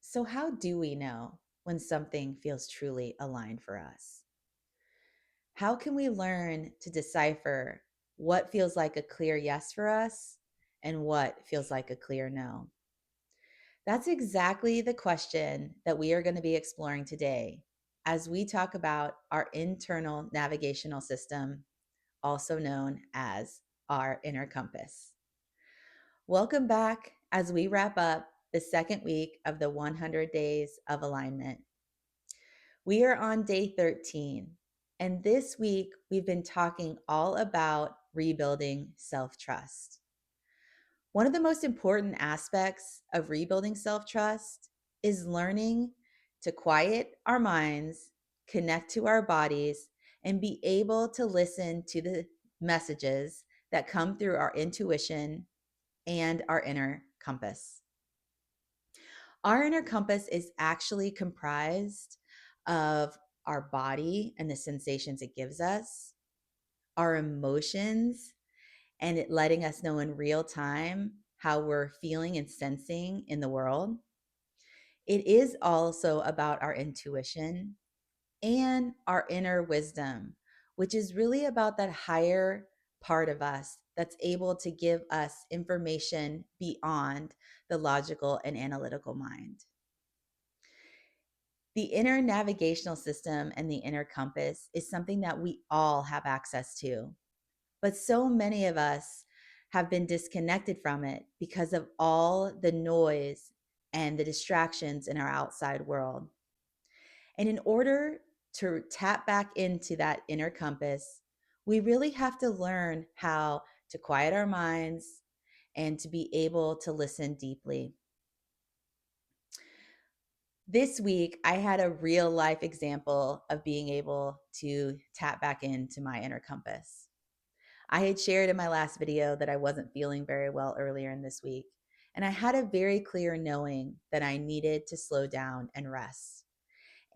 So, how do we know when something feels truly aligned for us? How can we learn to decipher what feels like a clear yes for us and what feels like a clear no? That's exactly the question that we are going to be exploring today as we talk about our internal navigational system, also known as our inner compass. Welcome back as we wrap up the second week of the 100 days of alignment. We are on day 13, and this week we've been talking all about rebuilding self trust. One of the most important aspects of rebuilding self trust is learning to quiet our minds, connect to our bodies, and be able to listen to the messages that come through our intuition and our inner compass. Our inner compass is actually comprised of our body and the sensations it gives us, our emotions, and it letting us know in real time how we're feeling and sensing in the world. It is also about our intuition and our inner wisdom, which is really about that higher part of us that's able to give us information beyond the logical and analytical mind. The inner navigational system and the inner compass is something that we all have access to, but so many of us have been disconnected from it because of all the noise and the distractions in our outside world. And in order to tap back into that inner compass, we really have to learn how to quiet our minds and to be able to listen deeply. This week, I had a real life example of being able to tap back into my inner compass. I had shared in my last video that I wasn't feeling very well earlier in this week, and I had a very clear knowing that I needed to slow down and rest.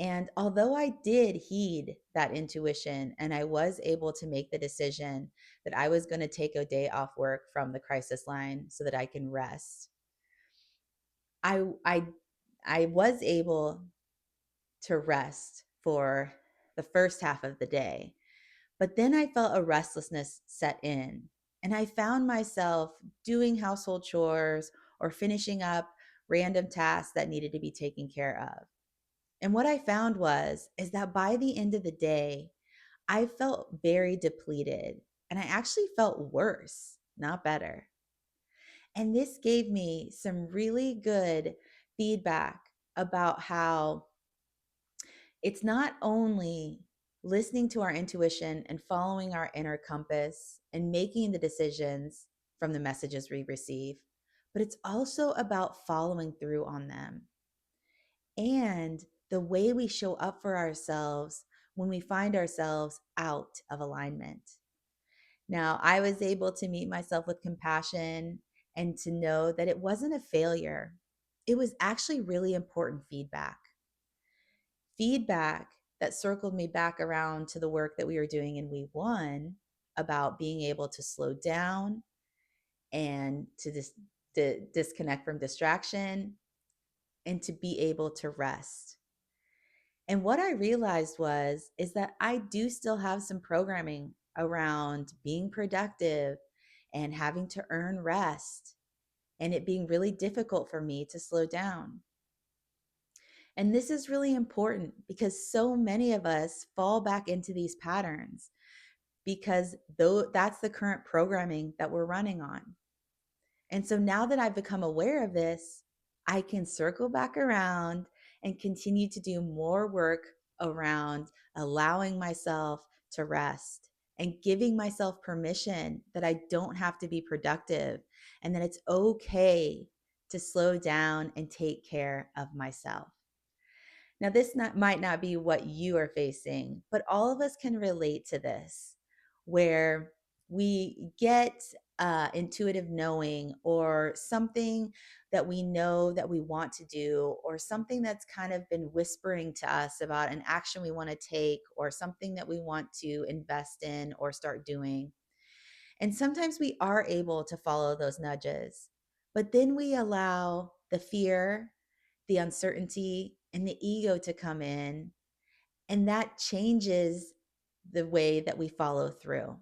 And although I did heed that intuition and I was able to make the decision that I was going to take a day off work from the crisis line so that I can rest, I I I was able to rest for the first half of the day. But then I felt a restlessness set in, and I found myself doing household chores or finishing up random tasks that needed to be taken care of. And what I found was is that by the end of the day, I felt very depleted, and I actually felt worse, not better. And this gave me some really good feedback about how it's not only listening to our intuition and following our inner compass and making the decisions from the messages we receive, but it's also about following through on them and the way we show up for ourselves when we find ourselves out of alignment. Now, I was able to meet myself with compassion and to know that it wasn't a failure. It was actually really important feedback that circled me back around to the work that we were doing in week one about being able to slow down and to disconnect from distraction and to be able to rest. And what I realized was is that I do still have some programming around being productive and having to earn rest and it being really difficult for me to slow down. And this is really important because so many of us fall back into these patterns because though that's the current programming that we're running on. And so now that I've become aware of this, I can circle back around and continue to do more work around allowing myself to rest and giving myself permission that I don't have to be productive and that it's okay to slow down and take care of myself. Now, might not be what you are facing, but all of us can relate to this, where we get intuitive knowing or something that we know that we want to do, or something that's kind of been whispering to us about an action we want to take, or something that we want to invest in or start doing. And sometimes we are able to follow those nudges, but then we allow the fear, the uncertainty and the ego to come in, and that changes the way that we follow through.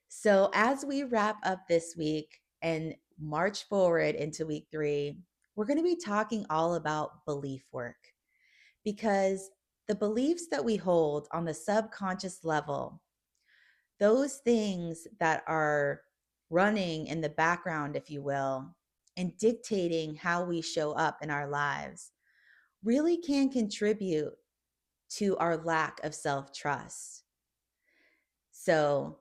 So, as we wrap up this week and march forward into week 3, we're going to be talking all about belief work, because the beliefs that we hold on the subconscious level, those things that are running in the background, if you will, and dictating how we show up in our lives, really can contribute to our lack of self-trust. So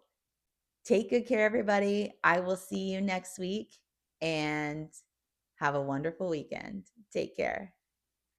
take good care, everybody. I will see you next week, and have a wonderful weekend. Take care.